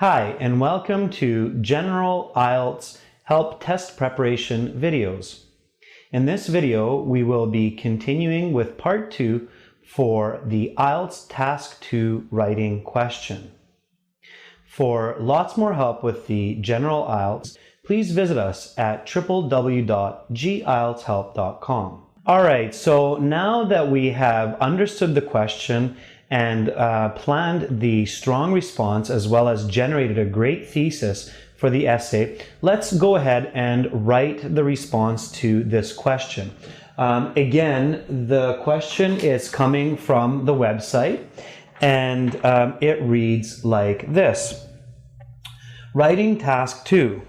Hi, and welcome to General IELTS Help Test Preparation videos. In this video, we will be continuing with part 2 for the IELTS Task 2 writing question. For lots more help with the General IELTS, please visit us at www.gieltshelp.com. Alright, so now that we have understood the question and planned the strong response as well as generated a great thesis for the essay, let's go ahead and write the response to this question. Again, the question is coming from the website and it reads like this. Writing task 2.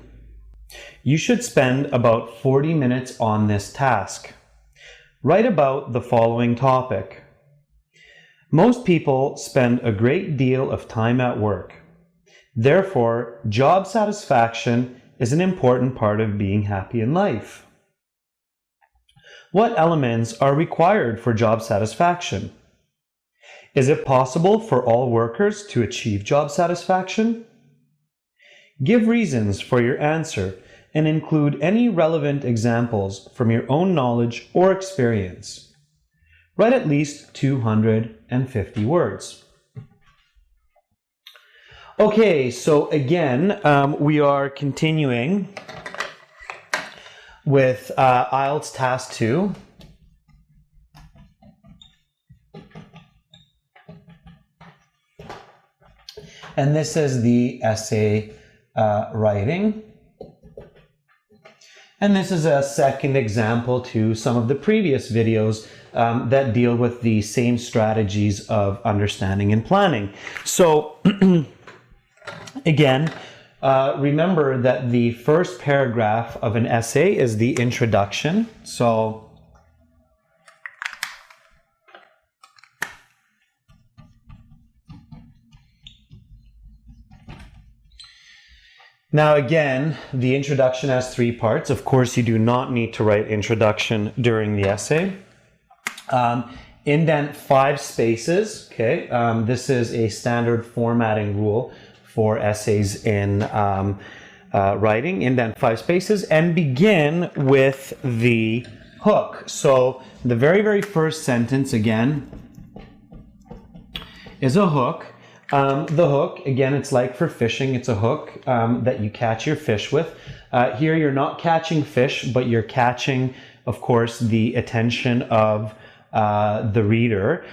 You should spend about 40 minutes on this task. Write about the following topic. Most people spend a great deal of time at work. Therefore, job satisfaction is an important part of being happy in life. What elements are required for job satisfaction? Is it possible for all workers to achieve job satisfaction? Give reasons for your answer and include any relevant examples from your own knowledge or experience. Write at least 250 words. Okay, so again, we are continuing with IELTS Task 2. And this is the essay writing. And this is a second example to some of the previous videos that deal with the same strategies of understanding and planning. So again, remember that the first paragraph of an essay is the introduction. So now again, the introduction has 3 parts. Of course, you do not need to write introduction during the essay. Indent 5 spaces, okay? This is a standard formatting rule for essays in writing. Indent 5 spaces and begin with the hook. So the very first sentence, again, is a hook. The hook, again, it's like for fishing, it's a hook that you catch your fish with. Here you're not catching fish, but you're catching, of course, the attention of the reader.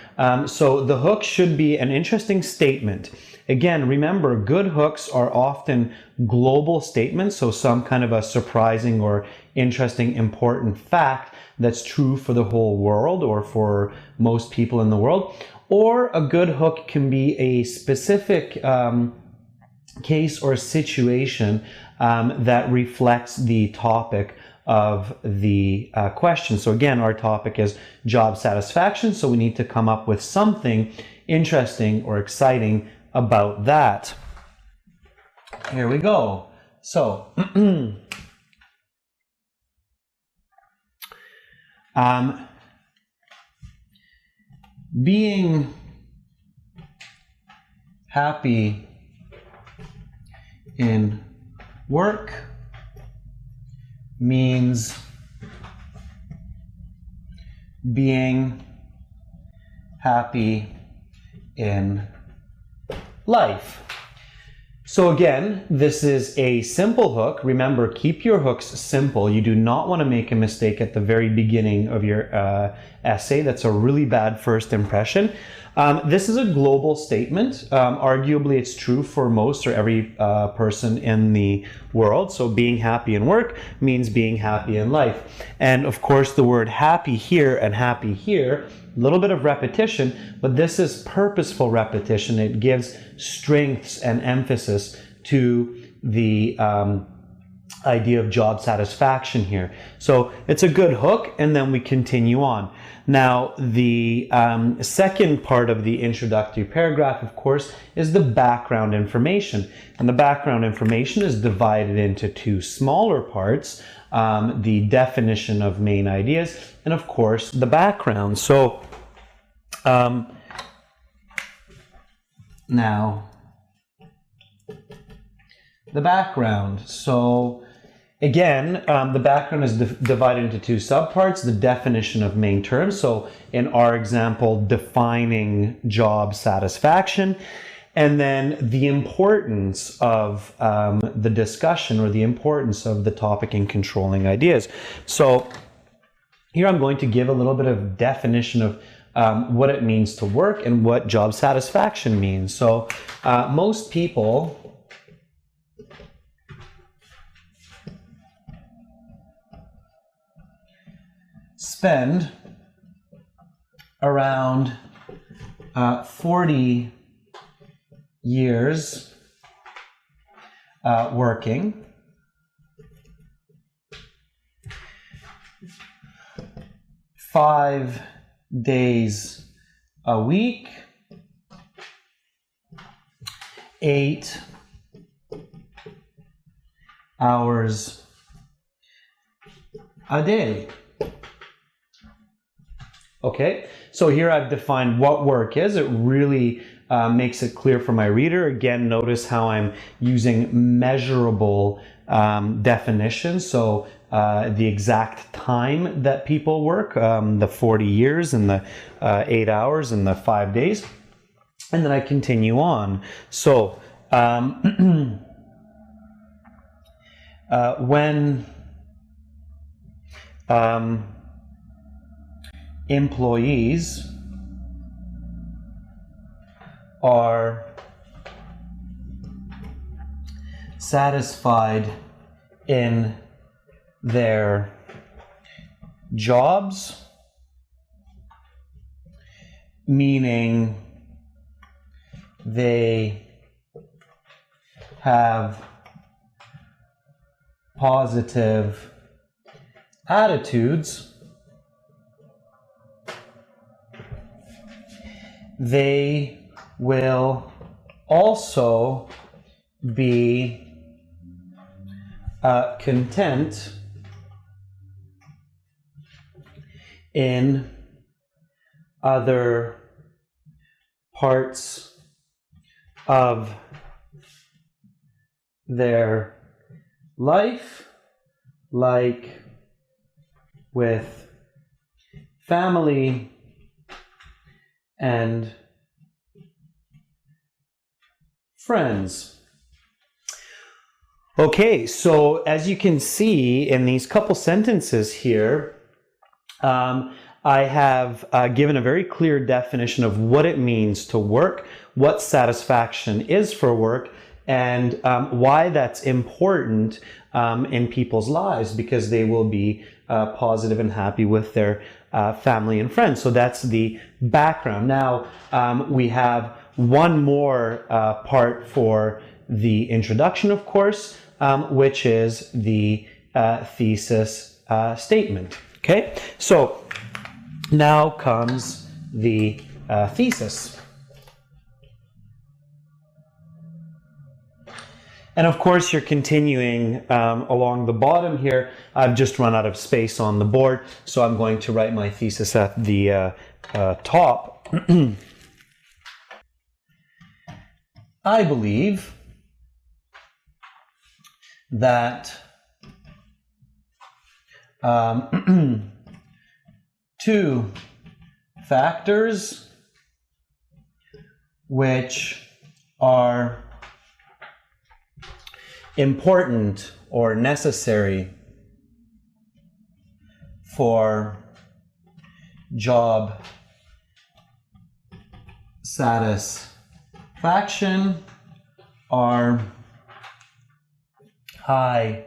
So the hook should be an interesting statement. Again, remember, good hooks are often global statements, so some kind of a surprising or interesting, important fact that's true for the whole world or for most people in the world. Or a good hook can be a specific case or situation that reflects the topic of the question. So again, our topic is job satisfaction, so we need to come up with something interesting or exciting about that. Here we go. So being happy in work means being happy in life. So again, this is a simple hook. Remember, keep your hooks simple. You do not want to make a mistake at the very beginning of your essay. That's a really bad first impression. This is a global statement. Arguably, it's true for most or every person in the world. So being happy in work means being happy in life. And of course, the word happy here and happy here, a little bit of repetition, but this is purposeful repetition. It gives strengths and emphasis to the idea of job satisfaction here. So it's a good hook, and then we continue on. Now, the second part of the introductory paragraph, of course, is the background information. And the background information is divided into 2 smaller parts, the definition of main ideas, and of course, the background. So now, the background. So again, the background is divided into two subparts: the definition of main terms. So in our example, defining job satisfaction, and then the importance of the discussion, or the importance of the topic in controlling ideas. So here I'm going to give a little bit of definition of what it means to work and what job satisfaction means. So most people spend around 40 years working. 5 days a week, 8 hours a day. Okay, so here I've defined what work is. It really makes it clear for my reader. Again, notice how I'm using measurable definitions. So the exact time that people work, the 40 years and the 8 hours and the 5 days. And then I continue on. So when employees are satisfied in their jobs, meaning they have positive attitudes, they will also be content in other parts of their life, like with family and friends. Okay, so as you can see in these couple sentences here, I have given a very clear definition of what it means to work, what satisfaction is for work, and why that's important in people's lives, because they will be positive and happy with their family and friends. So that's the background. Now we have one more part for the introduction, of course, which is the thesis statement. Okay, so now comes the thesis. And of course, you're continuing along the bottom here. I've just run out of space on the board, so I'm going to write my thesis at the top. I believe that two factors which are important or necessary for job satisfaction are high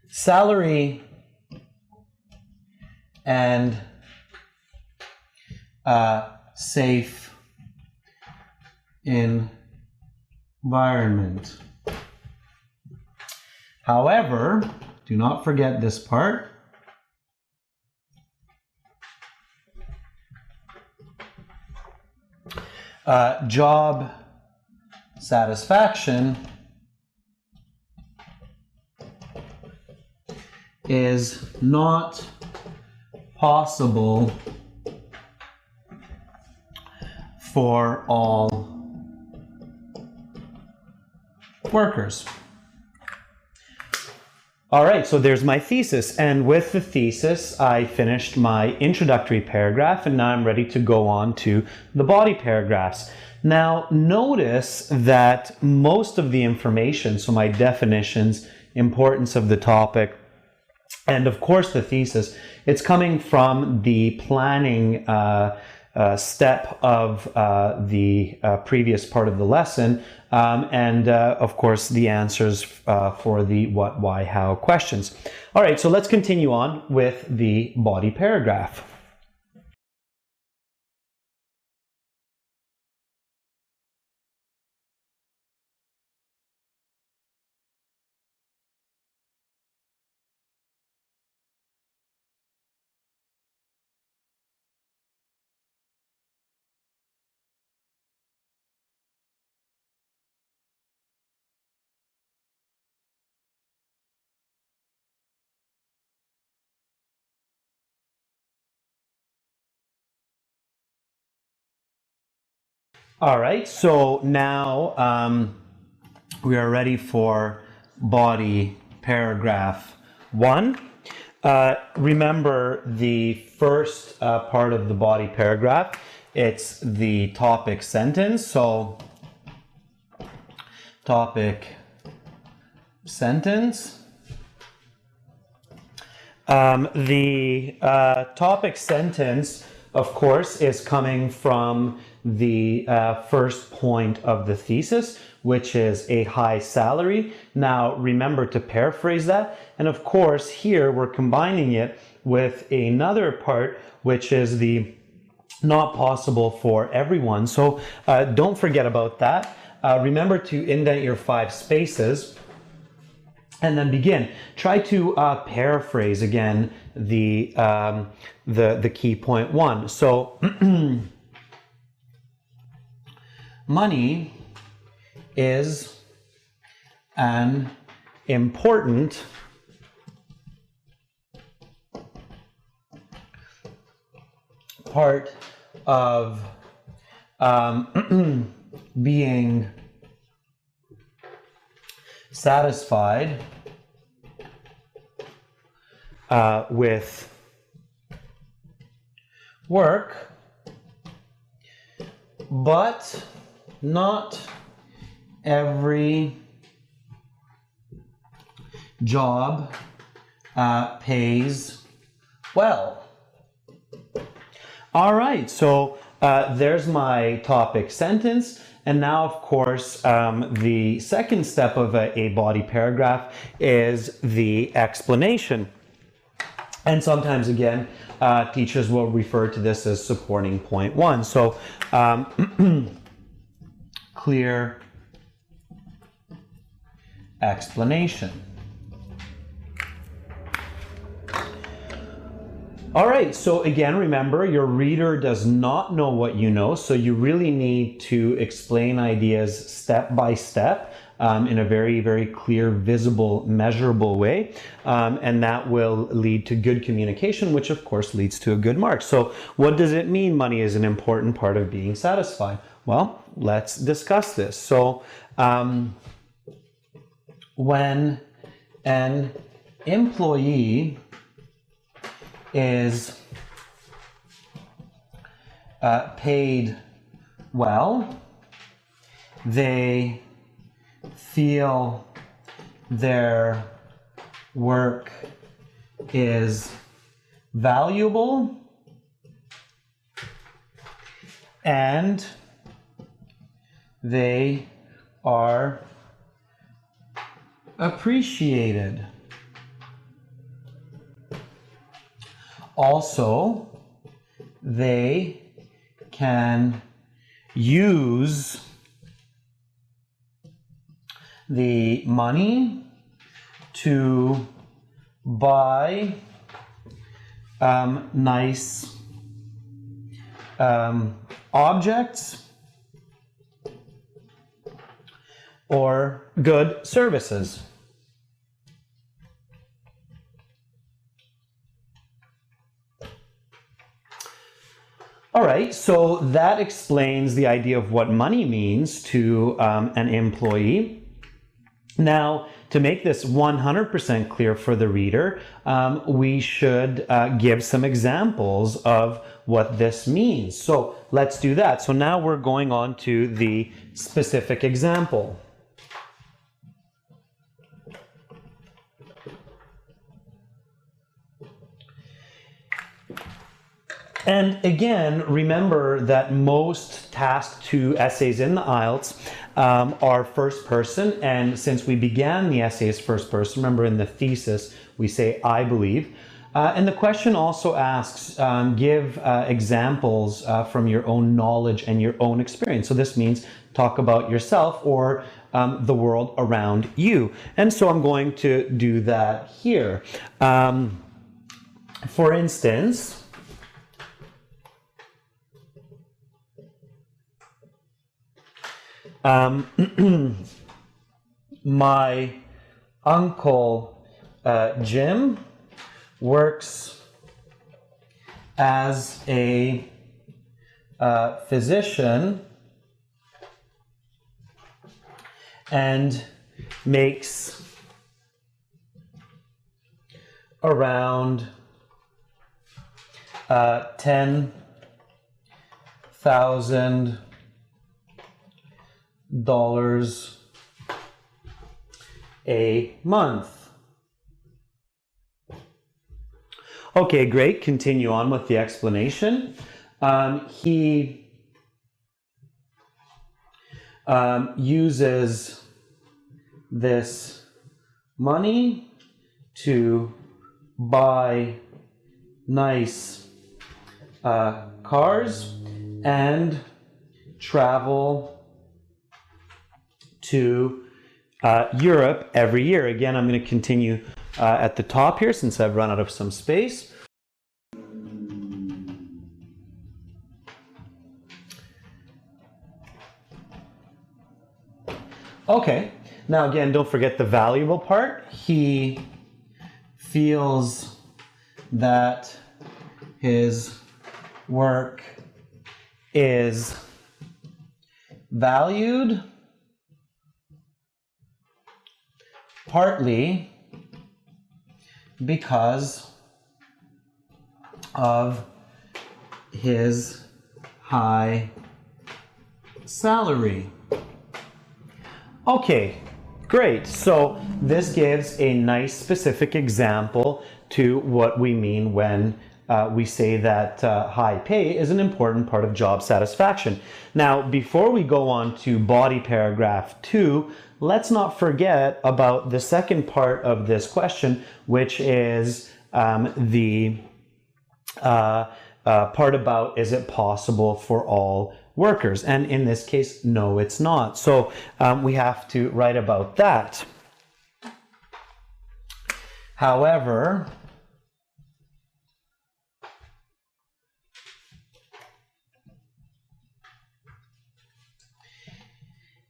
salary and safe environment. However, do not forget this part. Job satisfaction is not possible for all workers. All right, so there's my thesis. And with the thesis, I finished my introductory paragraph, and now I'm ready to go on to the body paragraphs. Now, notice that most of the information, so my definitions, importance of the topic, and of course the thesis, it's coming from the planning step of the previous part of the lesson, and of course the answers for the what, why, how questions. All right, so let's continue on with the body paragraph. All right, so now we are ready for body paragraph 1. Remember the first part of the body paragraph, it's the topic sentence. So topic sentence. The topic sentence, of course, is coming from the first point of the thesis, which is a high salary. Now, remember to paraphrase that. And of course, here we're combining it with another part, which is the not possible for everyone. So don't forget about that. Remember to indent your 5 spaces. And then begin. Try to paraphrase again the key point 1. So money is an important part of being satisfied with work, but not every job pays well. All right, so there's my topic sentence. And now, of course, the second step of a body paragraph is the explanation. And sometimes, again, teachers will refer to this as supporting point 1. So, clear explanation. All right, so again, remember, your reader does not know what you know, so you really need to explain ideas step by step in a very, very clear, visible, measurable way, and that will lead to good communication, which of course leads to a good mark. So what does it mean money is an important part of being satisfied? Well, let's discuss this. So when an employee is paid well, they feel their work is valuable, and they are appreciated. Also, they can use the money to buy nice objects or good services. All right, so that explains the idea of what money means to an employee. Now, to make this 100% clear for the reader, we should give some examples of what this means. So let's do that. So now we're going on to the specific example. And again, remember that most Task 2 essays in the IELTS are first person, and since we began the essay as first person, remember in the thesis we say I believe. And the question also asks, give examples from your own knowledge and your own experience. So this means talk about yourself or the world around you. And so I'm going to do that here. For instance, my uncle Jim works as a physician and makes around $10,000 a month. Okay, great. Continue on with the explanation. He uses this money to buy nice cars and travel to Europe every year. Again, I'm going to continue at the top here since I've run out of some space. Okay, now again, don't forget the valuable part. He feels that his work is valued partly because of his high salary. Okay, great. So this gives a nice specific example to what we mean when we say that high pay is an important part of job satisfaction. Now, before we go on to body paragraph 2, let's not forget about the second part of this question, which is the part about, is it possible for all workers? And in this case, no, it's not. So we have to write about that. However,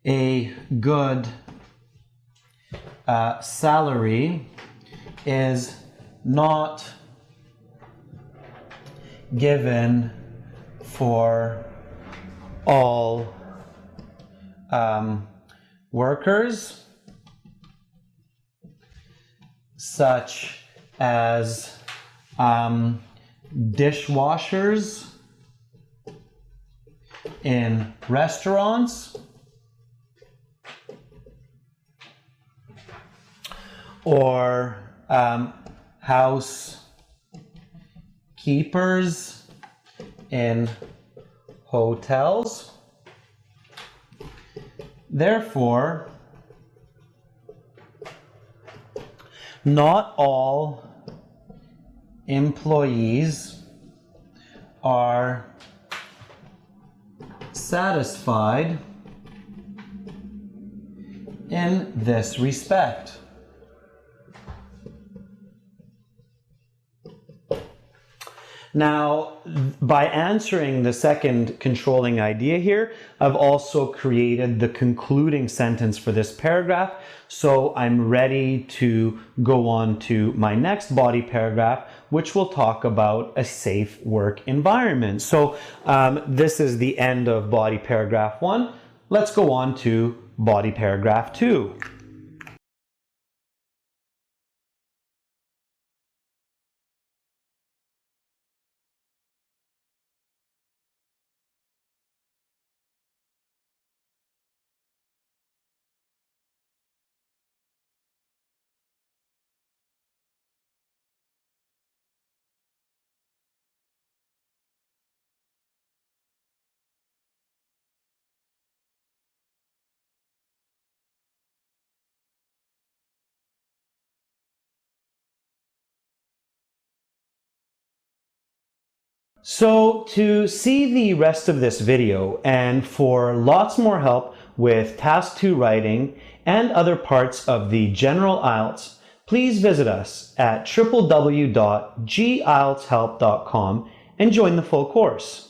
a good salary is not given for all workers, such as dishwashers in restaurants, or housekeepers in hotels. Therefore, not all employees are satisfied in this respect. Now, by answering the second controlling idea here, I've also created the concluding sentence for this paragraph. So I'm ready to go on to my next body paragraph, which will talk about a safe work environment. So this is the end of body paragraph 1. Let's go on to body paragraph 2. So to see the rest of this video and for lots more help with Task 2 writing and other parts of the General IELTS, please visit us at www.gieltshelp.com and join the full course.